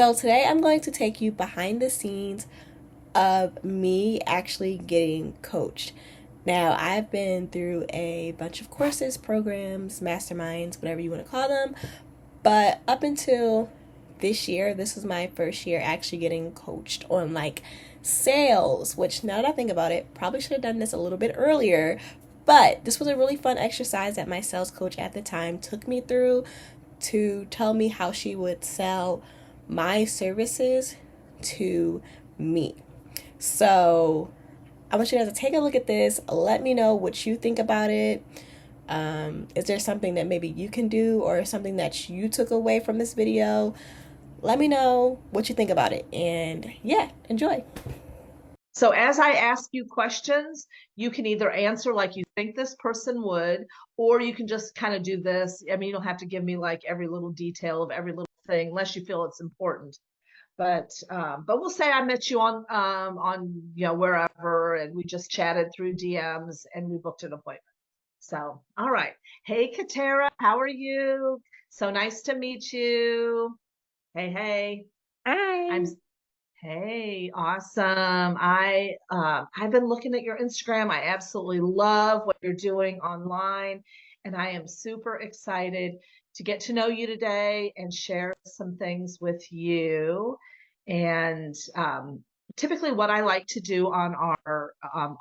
So today I'm going to take you behind the scenes of me actually getting coached. Now, I've been through a bunch of courses, programs, masterminds, whatever you want to call them, but up until this year, this was my first year actually getting coached on like sales, which now that I think about it, probably should have done this a little bit earlier. But this was a really fun exercise that my sales coach at the time took me through to tell me how she would sell my services to me. So I want you guys to take a look at this. Let me know what you think about it. Is there something that maybe you can do or something that you took away from this video? Let me know what you think about it. And yeah, enjoy. So as I ask you questions, you can either answer like you think this person would, or you can just kind of do this. I mean, you don't have to give me like every little detail of every little thing unless you feel it's important. But we'll say I met you on wherever, and we just chatted through DMs and we booked an appointment. So all right. Hey Catara, how are you? So nice to meet you. Hey. I'm Hi. Hey, awesome. I've been looking at your Instagram. I absolutely love what you're doing online, and I am super excited to get to know you today and share some things with you. And typically, what I like to do on our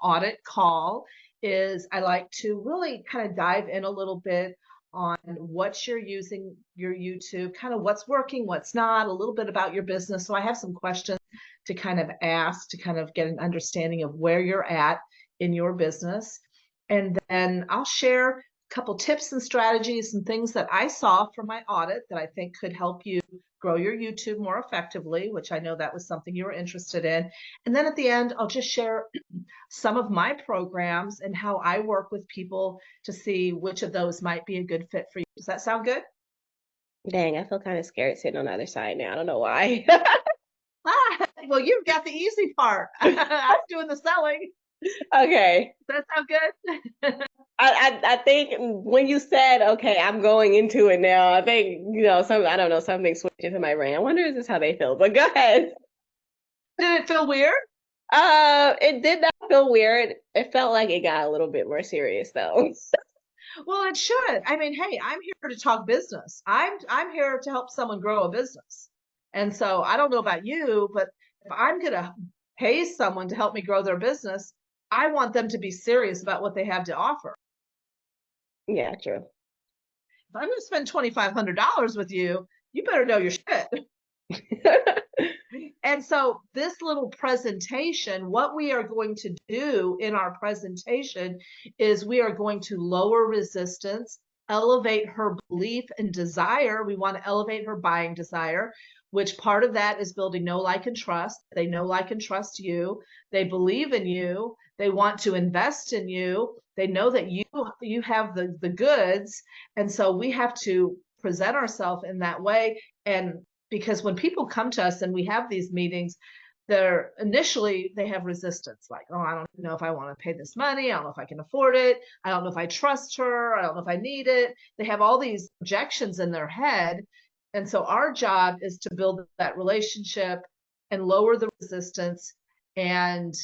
audit call is I like to really kind of dive in a little bit on what you're using your YouTube, kind of what's working, what's not, a little bit about your business. So I have some questions to kind of ask to kind of get an understanding of where you're at in your business. And then I'll share a couple tips and strategies and things that I saw from my audit that I think could help you grow your YouTube more effectively, which I know that was something you were interested in. And then at the end, I'll just share some of my programs and how I work with people to see which of those might be a good fit for you. Does that sound good? Dang, I feel kind of scared sitting on the other side now. I don't know why. Well, you've got the easy part. I'm doing the selling. Okay. Does that sound good? I think when you said, okay, I'm going into it now, I think, I don't know, something switched into my brain. I wonder is this how they feel? But go ahead. Did it feel weird? It did not feel weird. It felt like it got a little bit more serious though. Well, it should. I mean, hey, I'm here to talk business. I'm here to help someone grow a business. And so I don't know about you, but if I'm going to pay someone to help me grow their business, I want them to be serious about what they have to offer. Yeah, true. If I'm going to spend $2,500 with you, you better know your shit. And so this little presentation, what we are going to do in our presentation is we are going to lower resistance, elevate her belief and desire. We want to elevate her buying desire, which part of that is building know, like, and trust. They know, like, and trust you. They believe in you. They want to invest in you. They know that you have the goods. And so we have to present ourselves in that way. And because when people come to us and we have these meetings, they're initially they have resistance, like, oh, I don't know if I want to pay this money, I don't know if I can afford it, I don't know if I trust her, I don't know if I need it. They have all these objections in their head. And so our job is to build that relationship and lower the resistance and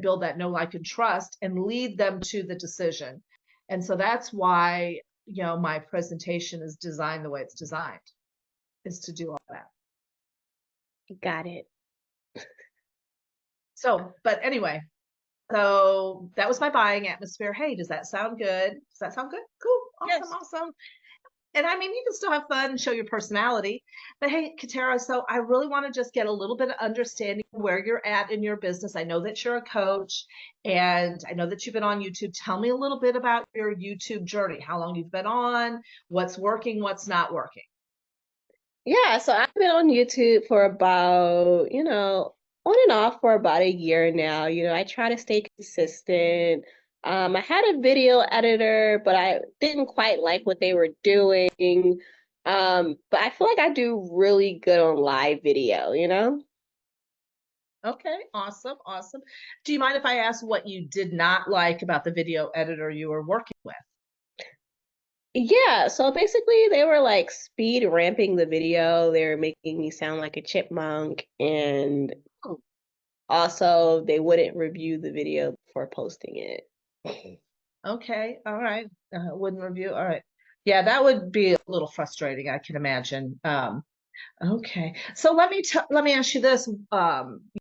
build that know, like, and trust and lead them to the decision. And so that's why my presentation is designed the way it's designed, is to do all that. Got it. So, but anyway, so that was my buying atmosphere. Hey, does that sound good? Does that sound good? Cool. Yes. Awesome. And I mean, you can still have fun and show your personality. But hey, Catara, so I really want to just get a little bit of understanding where you're at in your business. I know that you're a coach and I know that you've been on YouTube. Tell me a little bit about your YouTube journey, how long you've been on, what's working, what's not working. Yeah, so I've been on YouTube for about, on and off for about a year now. I try to stay consistent. I had a video editor, but I didn't quite like what they were doing. But I feel like I do really good on live video. Okay, awesome. Do you mind if I ask what you did not like about the video editor you were working with? Yeah, so basically they were like speed ramping the video. They were making me sound like a chipmunk, and Oh, also they wouldn't review the video before posting it. okay, all right. Wouldn't review. All right. Yeah, that would be a little frustrating, I can imagine. Okay. So let me ask you this.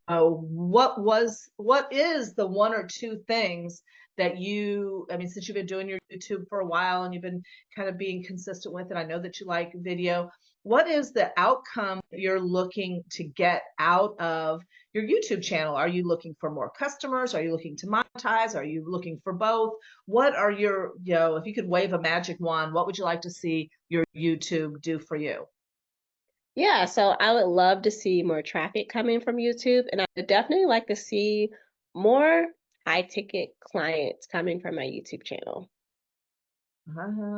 What is the one or two things that I mean, since you've been doing your YouTube for a while and you've been kind of being consistent with it, I know that you like video. What is the outcome that you're looking to get out of your YouTube channel? Are you looking for more customers? Are you looking to monetize? Are you looking for both? What are if you could wave a magic wand, what would you like to see your YouTube do for you? Yeah, so I would love to see more traffic coming from YouTube, and I would definitely like to see more high ticket clients coming from my YouTube channel.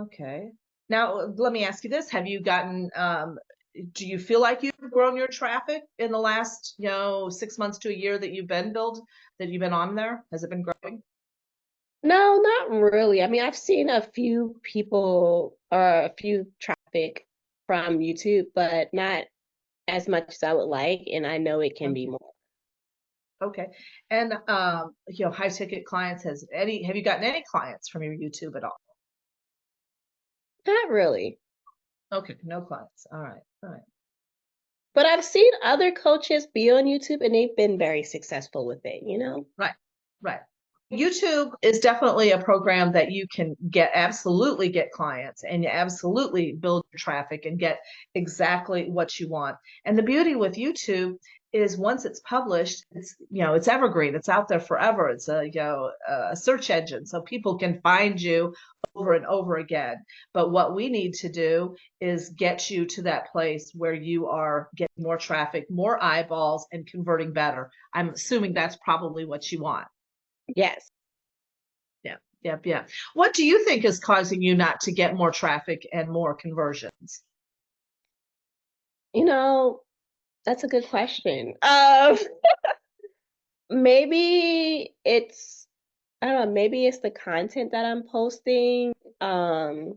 Okay. Now, let me ask you this. Do you feel like you've grown your traffic in the last, 6 months to a year that you've been on there? Has it been growing? No, not really. I mean, I've seen a few people or a few traffic from YouTube, but not as much as I would like, and I know it can be Okay. more. Okay. And, high ticket clients, have you gotten any clients from your YouTube at all? Not really. Okay. No clients. All right. All right. But I've seen other coaches be on YouTube and they've been very successful with it? Right, right. YouTube is definitely a program that you can absolutely get clients and you absolutely build your traffic and get exactly what you want. And the beauty with YouTube is once it's published, it's evergreen. It's out there forever. It's a search engine, so people can find you over and over again. But what we need to do is get you to that place where you are getting more traffic, more eyeballs, and converting better. I'm assuming that's probably what you want. Yes. Yeah, yeah, yeah. What do you think is causing you not to get more traffic and more conversions? You know, that's a good question. Maybe it's I don't know, maybe it's the content that I'm posting. Um,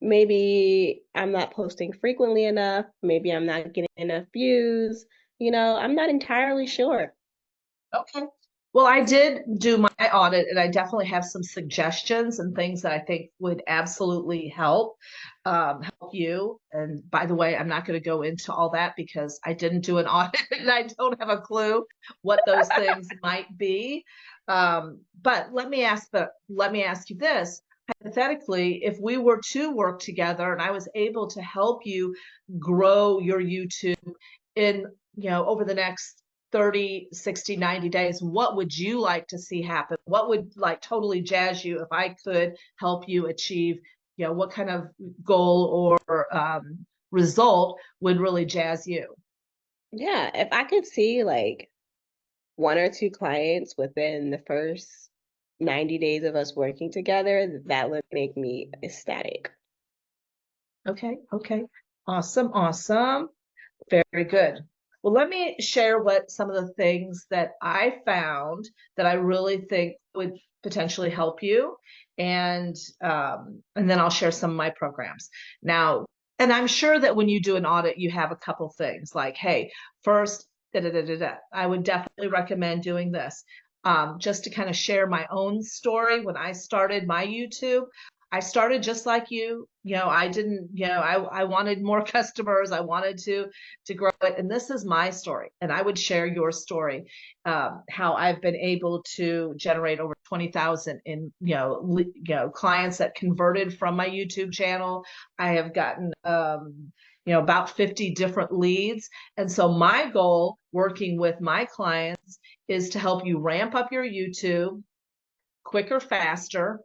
Maybe I'm not posting frequently enough. Maybe I'm not getting enough views. I'm not entirely sure. Okay. Well, I did do my audit and I definitely have some suggestions and things that I think would absolutely help you. And by the way, I'm not going to go into all that because I didn't do an audit and I don't have a clue what those things might be. But let me ask you this. Hypothetically, if we were to work together and I was able to help you grow your YouTube in, over the next 30, 60, 90 days, what would you like to see happen? What would like totally jazz you if I could help you achieve, what kind of goal or result would really jazz you? Yeah, if I could see like one or two clients within the first 90 days of us working together, that would make me ecstatic. Okay, okay. Awesome, awesome. Very good. Well, let me share what some of the things that I found that I really think would potentially help you, and then I'll share some of my programs. Now, and I'm sure that when you do an audit, you have a couple things like, hey, first, da da da da da. I would definitely recommend doing this. Just to kind of share my own story, when I started my YouTube, I started just like you. I didn't, I wanted more customers. I wanted to grow it. And this is my story. And I would share your story, how I've been able to generate over 20,000 in, clients that converted from my YouTube channel. I have gotten, about 50 different leads. And so my goal working with my clients is to help you ramp up your YouTube quicker, faster,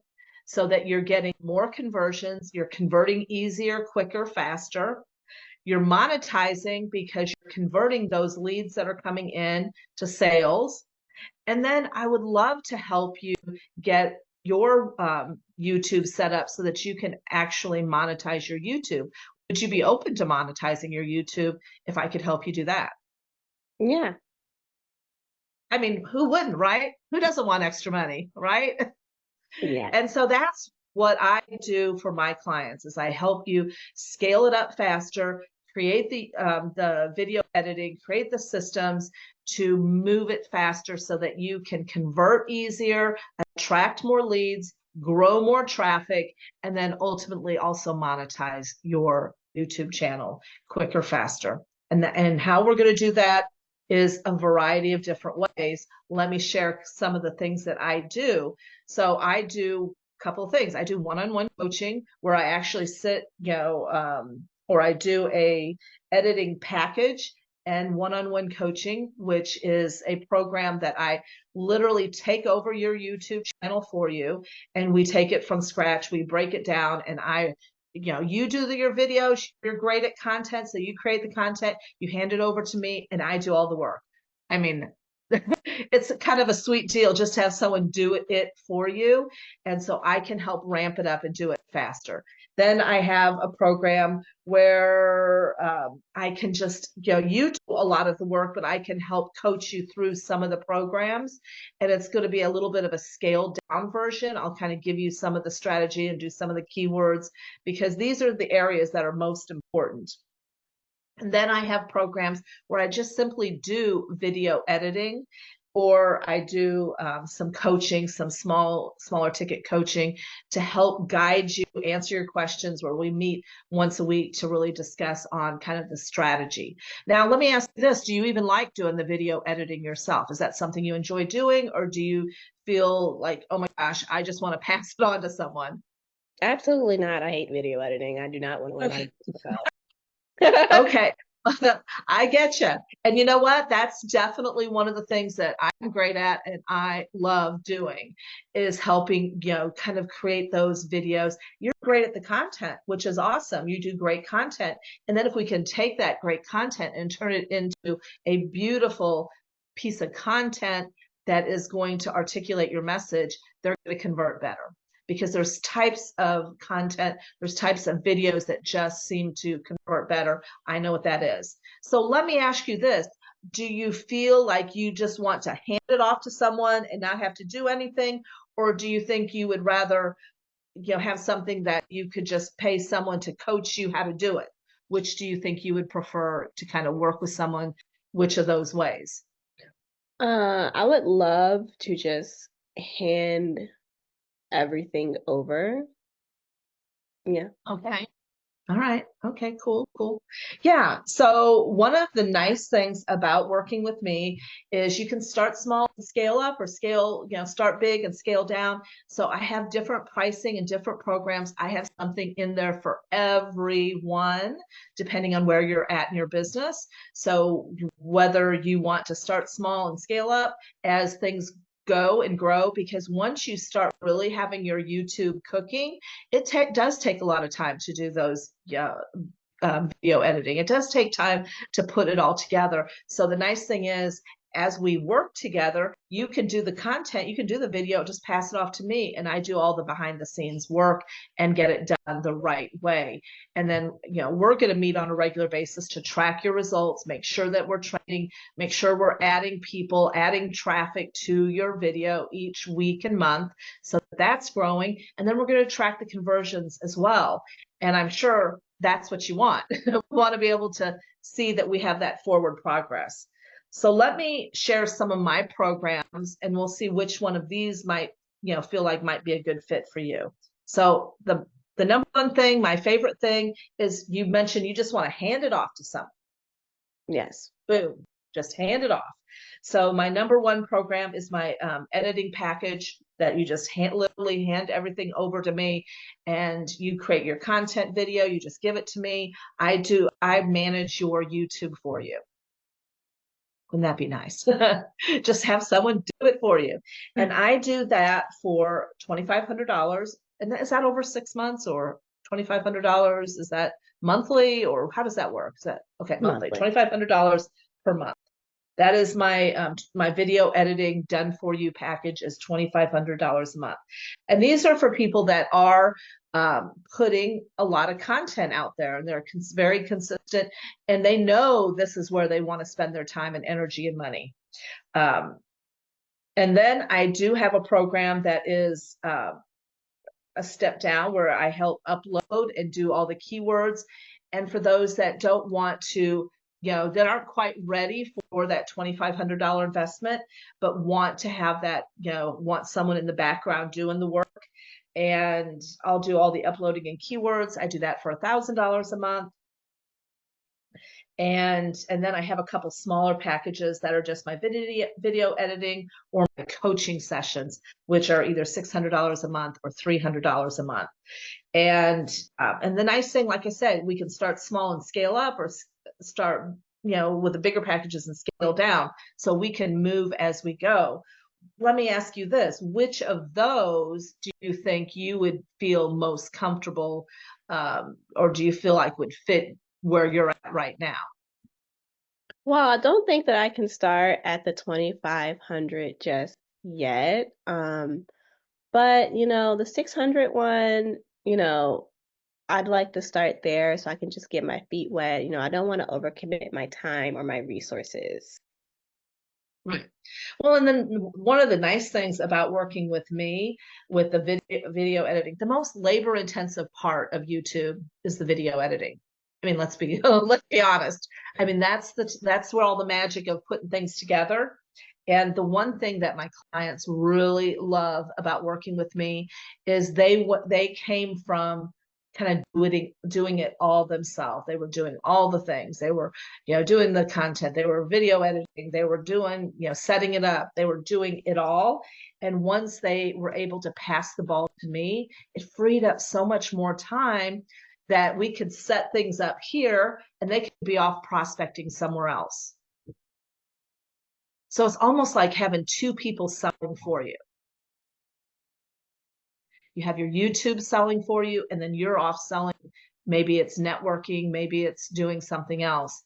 so that you're getting more conversions, you're converting easier, quicker, faster. You're monetizing because you're converting those leads that are coming in to sales. And then I would love to help you get your YouTube set up so that you can actually monetize your YouTube. Would you be open to monetizing your YouTube if I could help you do that? Yeah. I mean, who wouldn't, right? Who doesn't want extra money, right? Yes. And so what I do for my clients is I help you scale it up faster, create the video editing, create the systems to move it faster so that you can convert easier, attract more leads, grow more traffic, and then ultimately also monetize your YouTube channel quicker, faster. And how we're going to do that is a variety of different ways. Let me share some of the things that I do. So I do a couple of things. I do one-on-one coaching where I actually sit, or I do a editing package and one-on-one coaching, which is a program that I literally take over your YouTube channel for you, and we take it from scratch. We break it down, and you do your videos. You're great at content, so you create the content, you hand it over to me, and I do all the work. I mean, it's kind of a sweet deal just to have someone do it for you. And so I can help ramp it up and do it faster. Then I have a program where I can just, you do a lot of the work, but I can help coach you through some of the programs. And it's going to be a little bit of a scaled down version. I'll kind of give you some of the strategy and do some of the keywords, because these are the areas that are most important. And then I have programs where I just simply do video editing, or I do some coaching, some smaller ticket coaching to help guide you, answer your questions, where we meet once a week to really discuss on kind of the strategy. Now, let me ask you this. Do you even like doing the video editing yourself? Is that something you enjoy doing, or do you feel like, oh my gosh, I just want to pass it on to someone? Absolutely not. I hate video editing. I do not want to learn how to do it. Okay. I get you. And you know what? That's definitely one of the things that I'm great at and I love doing, is helping, kind of create those videos. You're great at the content, which is awesome. You do great content. And then if we can take that great content and turn it into a beautiful piece of content that is going to articulate your message, they're going to convert better. Because there's types of content, there's types of videos that just seem to convert better. I know what that is. So let me ask you this. Do you feel like you just want to hand it off to someone and not have to do anything? Or do you think you would rather, have something that you could just pay someone to coach you how to do it? Which do you think you would prefer to kind of work with someone? Which of those ways? I would love to just hand everything over. Yeah. Okay. All right. Okay, cool. Yeah. So one of the nice things about working with me is you can start small and scale up, or start big and scale down. So I have different pricing and different programs. I have something in there for everyone, depending on where you're at in your business. So whether you want to start small and scale up as things go and grow, because once you start really having your YouTube cooking, it does take a lot of time to do those video editing. It does take time to put it all together. So the nice thing is, as we work together, you can do the content, you can do the video, just pass it off to me, and I do all the behind the scenes work and get it done the right way. And then, we're going to meet on a regular basis to track your results, make sure that we're training, make sure we're adding people, adding traffic to your video each week and month. So that's growing. And then we're going to track the conversions as well. And I'm sure that's what you want. We want to be able to see that we have that forward progress. So let me share some of my programs, and we'll see which one of these might, feel like might be a good fit for you. So the number one thing, my favorite thing, is you mentioned you just want to hand it off to someone. Yes. Boom, just hand it off. So my number one program is my editing package that you just literally hand everything over to me, and you create your content video. You just give it to me. I manage your YouTube for you. Wouldn't that be nice? Just have someone do it for you. And I do that for $2,500. And is that over 6 months, or $2,500? Is that monthly, or how does that work? Is that okay? Monthly, $2,500 per month. That is my my video editing done for you package, is $2,500 a month. And these are for people that are putting a lot of content out there, and they're very consistent, and they know this is where they want to spend their time and energy and money. And then I do have a program that is a step down where I help upload and do all the keywords. And for those that don't want to, that aren't quite ready for that $2,500 investment, but want to have that, want someone in the background doing the work. And I'll do all the uploading and keywords. I do that for $1,000 a month. And then I have a couple smaller packages that are just my video editing or my coaching sessions, which are either $600 a month or $300 a month. And the nice thing, like I said, we can start small and scale up, or start, with the bigger packages and scale down, so we can move as we go. Let me ask you this: which of those do you think you would feel most comfortable, or do you feel like would fit where you're at right now? Well, I don't think that I can start at the 2,500 just yet. But the 600 one, I'd like to start there so I can just get my feet wet. I don't want to overcommit my time or my resources. Right. Well, and then one of the nice things about working with me with the video editing, the most labor intensive part of YouTube is the video editing. I mean, let's be honest. I mean, that's where all the magic of putting things together. And the one thing that my clients really love about working with me is they came from kind of doing it all themselves. They were doing all the things. They were, doing the content. They were video editing. They were doing, setting it up. They were doing it all. And once they were able to pass the ball to me, it freed up so much more time that we could set things up here and they could be off prospecting somewhere else. So it's almost like having two people selling for you. You have your YouTube selling for you, and then you're off selling. Maybe it's networking, maybe it's doing something else.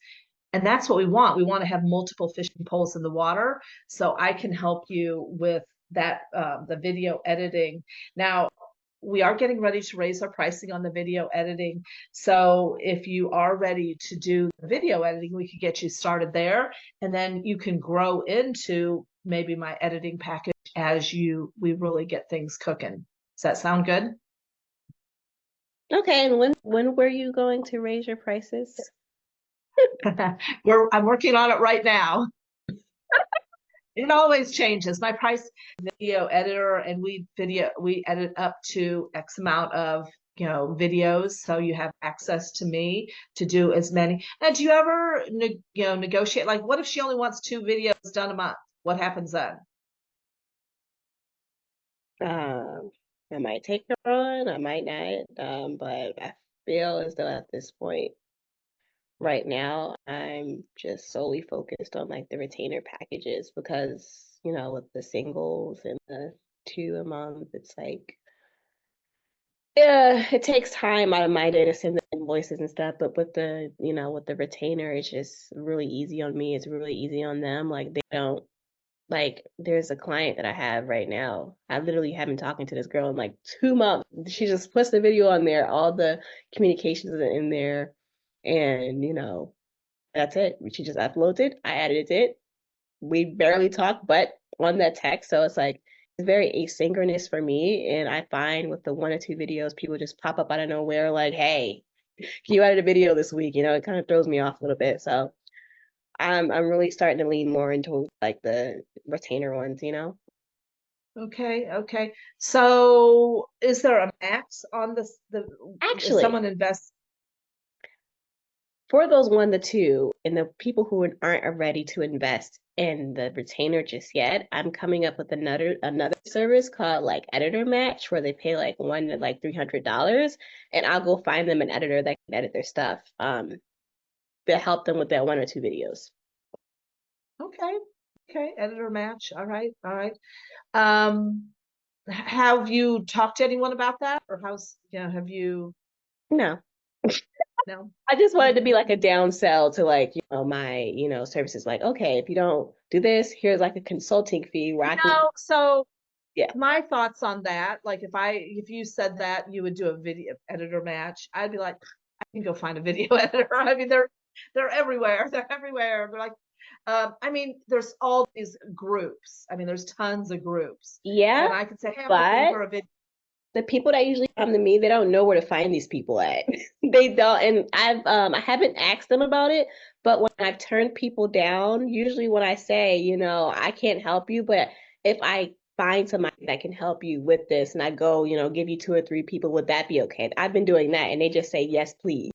And that's what we want. We want to have multiple fishing poles in the water. So I can help you with that, the video editing. Now, we are getting ready to raise our pricing on the video editing. So if you are ready to do the video editing, we could get you started there. And then you can grow into maybe my editing package as we really get things cooking. Does that sound good? Okay, and when were you going to raise your prices? I'm working on it right now. It always changes. My price video editor, and we edit up to X amount of videos, so you have access to me to do as many. Now, do you ever negotiate? Like, what if she only wants 2 videos done a month? What happens then? I might take her on, I might not. But I feel as though at this point, right now, I'm just solely focused on like the retainer packages because, with the singles and the 2 a month, it's like, yeah, it takes time out of my day to send the invoices and stuff. But with the retainer, it's just really easy on me. It's really easy on them. Like they don't like there's a client that I have right now. I literally have been talking to this girl in like 2 months. She just puts the video on there, all the communications are in there, and that's it. She just uploads it. I edited it. We barely talk, but on that text, so it's like it's very asynchronous for me. And I find with the 1 or 2 videos, people just pop up out of nowhere, like, "Hey, can you edit a video this week?" It kind of throws me off a little bit. So I'm really starting to lean more into like the retainer ones. Okay. So is there a max on this? If Actually, someone invests? for those 1 to 2 and the people who aren't ready to invest in the retainer just yet, I'm coming up with another service called like Editor Match, where they pay like 1 to like $300, and I'll go find them an editor that can edit their stuff to help them with that 1 or 2 videos. Okay, editor match. All right. Have you talked to anyone about that, or have you? No. No. I just wanted to be like a downsell to like, my, services. Like, okay, if you don't do this, here's like a consulting fee where I can. So Yeah. my thoughts on that, like if you said that you would do a video editor match, I'd be like, I can go find a video editor. I mean, they're everywhere. They're everywhere. They're like, I mean, there's all these groups. I mean, there's tons of groups. Yeah, And I could say, hey, I'm looking but for a video. the people that usually come to me, they don't know where to find these people at. They don't, and I haven't asked them about it, but when I've turned people down, usually when I say, I can't help you, but if I find somebody that can help you with this and I go, give you two or three people, would that be okay? I've been doing that and they just say, yes, please.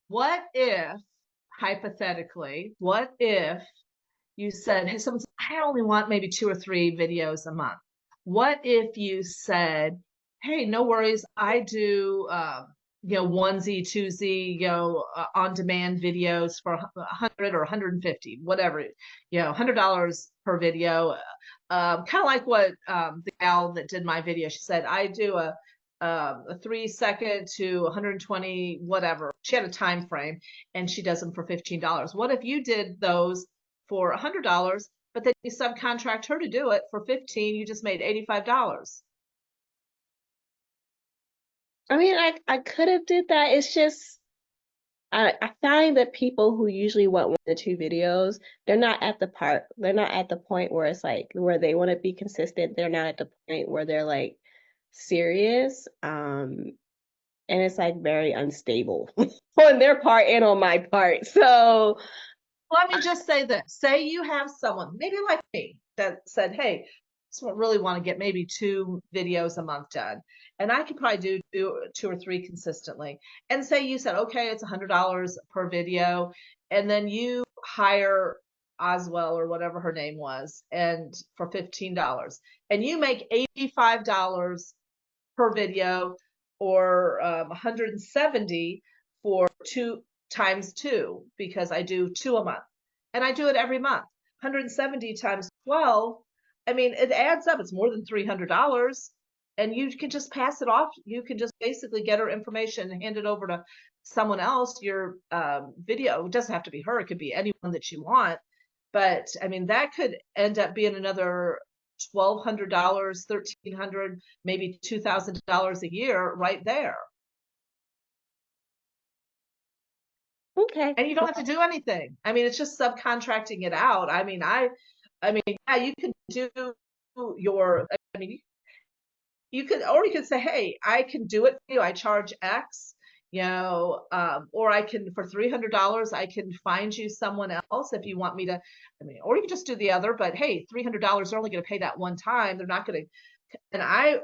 What if, hypothetically, what if you said, hey, someone said, I only want maybe 2 or 3 videos a month. What if you said, hey, no worries, I do, onesie, twosie, on demand videos for 100 or 150, whatever, $100 per video. Kind of like what the gal that did my video, she said, I do a 3 second to 120, whatever. She had a time frame and she does them for $15. What if you did those for $100, but then you subcontract her to do it for 15, you just made $85. I mean, I could have did that. It's just I find that people who usually want 1 or 2 videos, they're not at the point where it's like where they want to be consistent. They're not at the point where they're like serious. And it's like very unstable on their part and on my part. So Let me just say this. Say you have someone, maybe like me, that said, hey, I just really want to get maybe 2 videos a month done. And I could probably do 2 or 3 consistently. And say you said, okay, it's $100 per video. And then you hire Oswell or whatever her name was, and for $15. And you make $85 per video, or 170 for 2 times 2, because I do 2 a month and I do it every month. 170 times 12, I mean, it adds up. It's more than $300, and you can just pass it off. You can just basically get her information and hand it over to someone else. Your video, it doesn't have to be her, it could be anyone that you want. But I mean, that could end up being another $1,200, $1,300, maybe $2,000 a year right there. okay. And you don't have to do anything. I mean, it's just subcontracting it out. I mean, yeah, you can do your, I mean, you could say, hey, I can do it for you. I charge X, or I can, for $300, I can find you someone else if you want me to. I mean, or you can just do the other, but hey, $300, they're only going to pay that one time. They're not going to. And I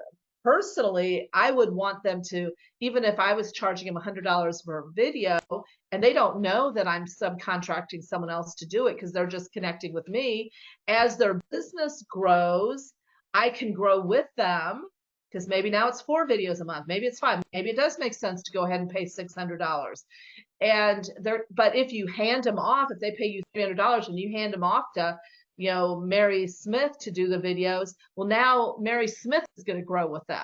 personally, I would want them to, even if I was charging them $100 for a video and they don't know that I'm subcontracting someone else to do it because they're just connecting with me, as their business grows, I can grow with them, because maybe now it's 4 videos a month, maybe it's 5, maybe it does make sense to go ahead and pay $600. And but if you hand them off, if they pay you $300 and you hand them off to, Mary Smith to do the videos, well, now Mary Smith is going to grow with them.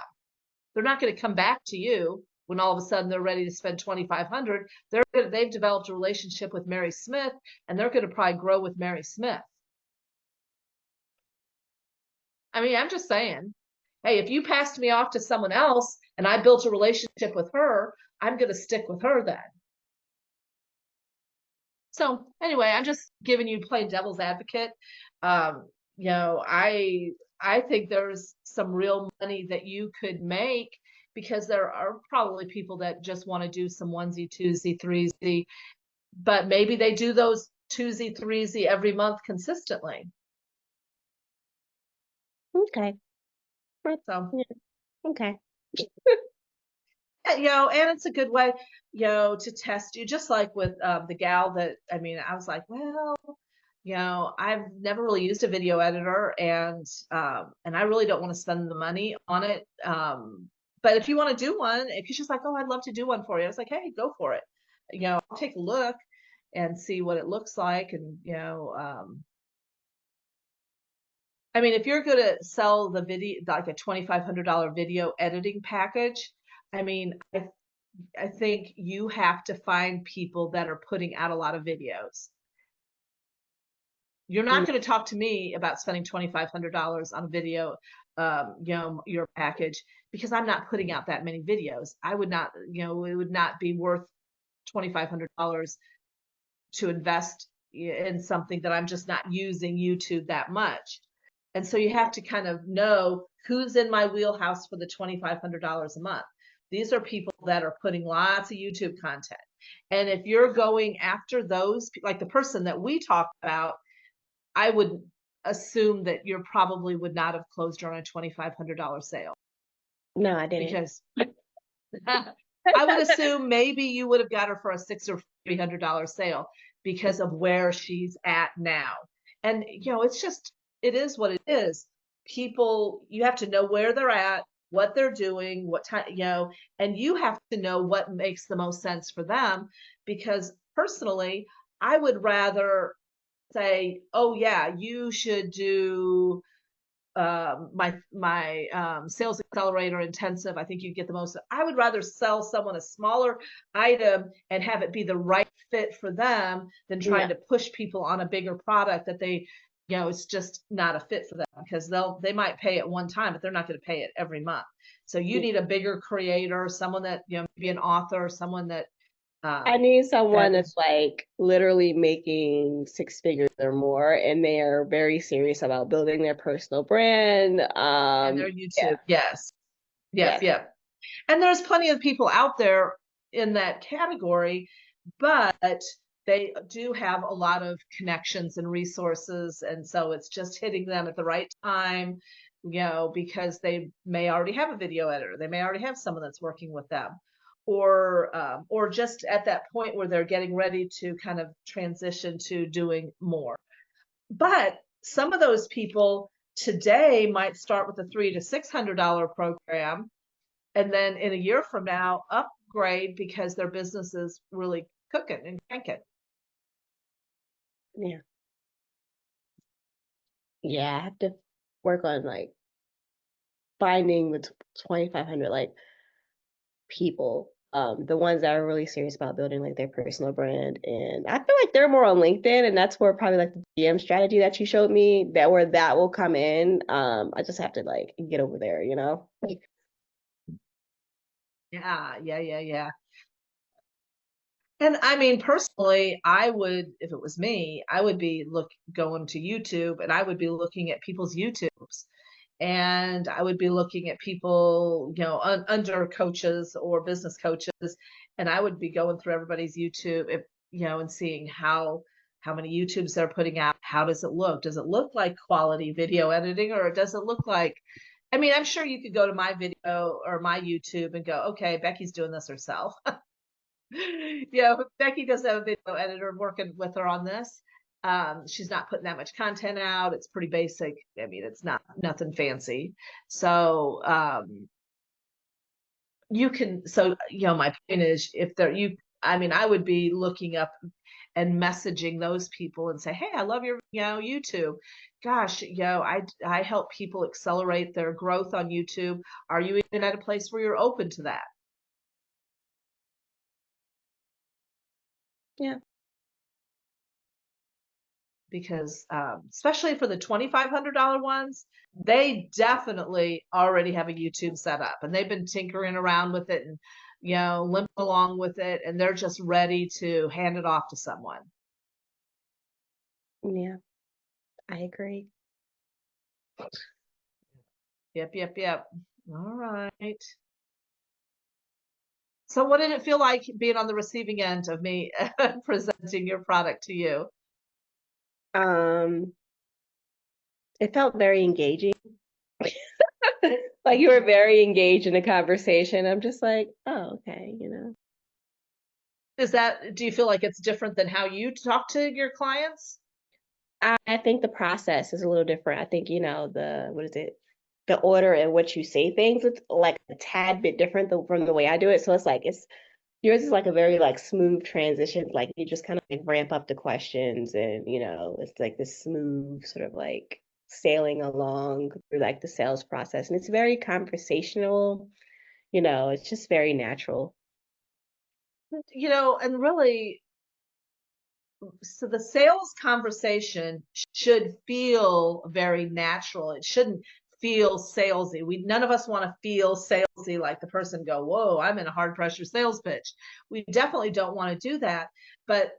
They're not going to come back to you when all of a sudden they're ready to spend $2,500. They've developed a relationship with Mary Smith, and they're going to probably grow with Mary Smith. I mean, I'm just saying, hey, if you passed me off to someone else and I built a relationship with her, I'm going to stick with her then. So anyway, I'm just giving you plain devil's advocate. I think there's some real money that you could make, because there are probably people that just want to do some onesie, twosie, threesie, but maybe they do those twosie, threesie every month consistently. Okay. So Okay. and it's a good way, to test you, just like with the gal that, I mean, I was like, well, I've never really used a video editor, and I really don't want to spend the money on it. But if you want to do one, if she's like, oh, I'd love to do one for you, I was like, hey, go for it. I'll take a look and see what it looks like. And, I mean, if you're going to sell the video, like a $2,500 video editing package, I mean, I think you have to find people that are putting out a lot of videos. You're not going to talk to me about spending $2,500 on a video, your package, because I'm not putting out that many videos. I would not, it would not be worth $2,500 to invest in something that I'm just not using YouTube that much. And so you have to kind of know who's in my wheelhouse for the $2,500 a month. These are people that are putting lots of YouTube content. And if you're going after those, like the person that we talked about, I would assume that you probably would not have closed her on a $2,500 sale, No, I didn't. because I would assume maybe you would have got her for a $600 or $300 sale because of where she's at now. And, it's just, it is what it is. People, you have to know where they're at, what they're doing, what time, and you have to know what makes the most sense for them. Because personally, I would rather say, oh, yeah, you should do my sales accelerator intensive. I think you get the most. I would rather sell someone a smaller item and have it be the right fit for them than trying Yeah. to push people on a bigger product that they, it's just not a fit for them, because they might pay it one time, but they're not going to pay it every month. So you need a bigger creator, someone that, maybe an author, someone that I need that someone that's is, like literally making six figures or more, and they are very serious about building their personal brand. and their Yeah, YouTube. Yes. Yep. yes, Yep. And there's plenty of people out there in that category, but they do have a lot of connections and resources. And so it's just hitting them at the right time, because they may already have a video editor. They may already have someone that's working with them, or just at that point where they're getting ready to kind of transition to doing more. But some of those people today might start with a $300 to $600 program, and then in a year from now upgrade because their business is really cooking and cranking. yeah, yeah. I have to work on like finding the 2,500 like people, the ones that are really serious about building like their personal brand. And I feel like they're more on LinkedIn, and that's where probably like the DM strategy that you showed me, that where that will come in. I just have to like get over there, you know? Yeah, yeah, yeah, yeah. And I mean, personally, I would, if it was me, I would be going to YouTube, and I would be looking at people's YouTubes, and I would be looking at people, under coaches or business coaches, and I would be going through everybody's YouTube, if, and seeing how many YouTubes they're putting out. How does it look? Does it look like quality video editing, or does it look like, I mean, I'm sure you could go to my video or my YouTube and go, okay, Becky's doing this herself. Yeah, Becky does have a video editor working with her on this. She's not putting that much content out. It's pretty basic. I mean, it's not nothing fancy. So you can, so my point is, if they're you, I mean, I would be looking up and messaging those people and say, hey, I love your YouTube. Gosh, I help people accelerate their growth on YouTube. Are you even at a place where you're open to that? Yeah. Because especially for the $2,500 ones, they definitely already have a YouTube set up, and they've been tinkering around with it and limping along with it, and they're just ready to hand it off to someone. Yeah, I agree. Yep, yep, yep. All right. So what did it feel like being on the receiving end of me presenting your product to you? Um, it felt very engaging. Like you were very engaged in the conversation. I'm just like, oh, okay, you know. Do you feel like it's different than how you talk to your clients? I think the process is a little different. I think, what is it? The order in which you say things, it's like a tad bit different from the way I do it. So it's like yours is like a very like smooth transition. Like you just kind of like ramp up the questions, and it's like this smooth sort of like sailing along through like the sales process. And it's very conversational, it's just very natural. And really, so the sales conversation should feel very natural. It shouldn't feel salesy. None of us want to feel salesy, like the person go, whoa, I'm in a hard pressure sales pitch. We definitely don't want to do that. But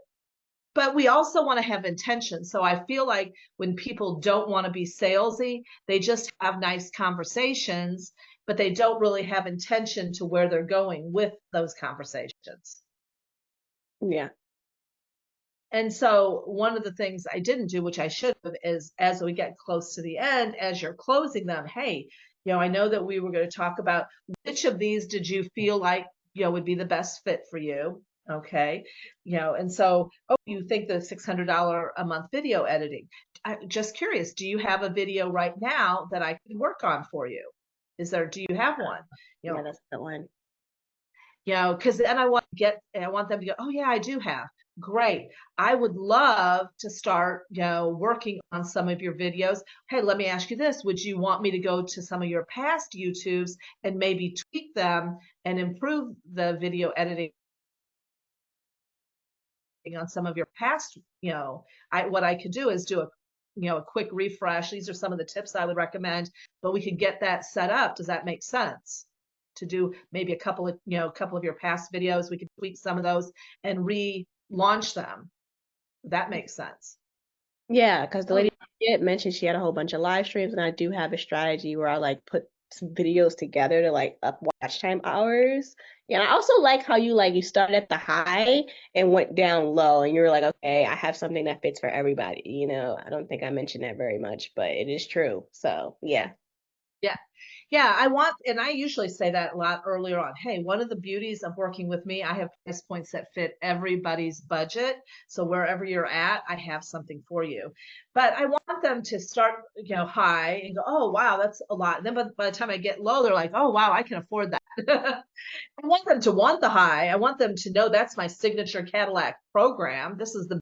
but we also want to have intention. So I feel like when people don't want to be salesy, they just have nice conversations, but they don't really have intention to where they're going with those conversations. Yeah. And so one of the things I didn't do, which I should have, is as we get close to the end, as you're closing them, hey, I know that we were going to talk about which of these did you feel like, would be the best fit for you. Okay. And so, oh, you think the $600 a month video editing. I'm just curious, do you have a video right now that I can work on for you? Do you have one? Yeah, that's the one. Because then I want them to go, oh yeah, I do have. Great. I would love to start, working on some of your videos. Hey, let me ask you this. Would you want me to go to some of your past YouTubes and maybe tweak them and improve the video editing on some of your past, what I could do is do a quick refresh. These are some of the tips I would recommend, but we could get that set up. Does that make sense? To do maybe a couple of your past videos, we could tweak some of those and relaunch them. That makes sense. Yeah, because the Oh, lady did mention she had a whole bunch of live streams, and I do have a strategy where I like put some videos together to like up watch time hours. Yeah, and I also like how you started at the high and went down low, and you were like, okay, I have something that fits for everybody. I don't think I mentioned that very much, but it is true. So yeah. yeah. And I usually say that a lot earlier on. Hey, one of the beauties of working with me, I have price points that fit everybody's budget. So wherever you're at, I have something for you. But I want them to start, high and go, oh, wow, that's a lot. And then by the time I get low, they're like, oh, wow, I can afford that. I want them to want the high. I want them to know that's my signature Cadillac program. This is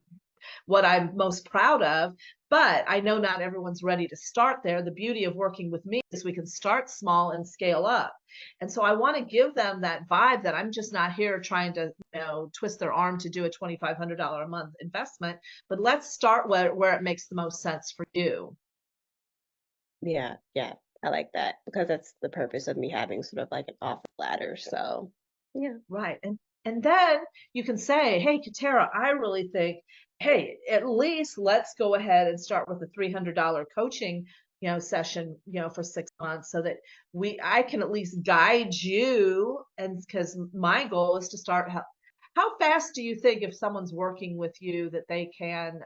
what I'm most proud of. But I know not everyone's ready to start there. The beauty of working with me is we can start small and scale up. And so I want to give them that vibe that I'm just not here trying to, twist their arm to do a $2,500 a month investment, but let's start where it makes the most sense for you. Yeah, yeah. I like that because that's the purpose of me having sort of like an offer ladder. So yeah. Right. And then you can say, hey, Catara, I really think, hey, at least let's go ahead and start with a $300 coaching, session, for 6 months so that I can at least guide you. And because my goal is to start, how fast do you think if someone's working with you that they can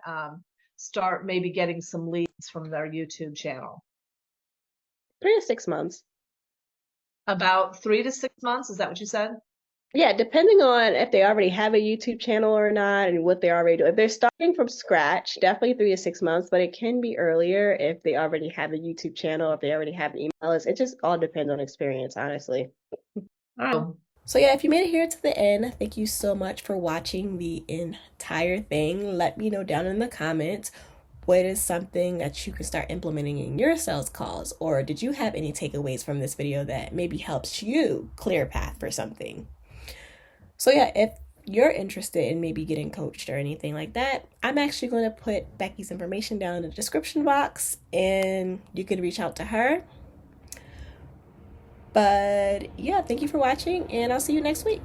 start maybe getting some leads from their YouTube channel? 3 to 6 months. About 3 to 6 months. Is that what you said? Yeah, depending on if they already have a YouTube channel or not and what they're already doing. If they're starting from scratch, definitely 3 to 6 months, but it can be earlier if they already have a YouTube channel, if they already have an email list. It just all depends on experience, honestly. Oh, So yeah, if you made it here to the end, thank you so much for watching the entire thing. Let me know down in the comments what is something that you can start implementing in your sales calls, or did you have any takeaways from this video that maybe helps you clear a path for something? So yeah, if you're interested in maybe getting coached or anything like that, I'm actually going to put Becky's information down in the description box and you can reach out to her. But yeah, thank you for watching and I'll see you next week.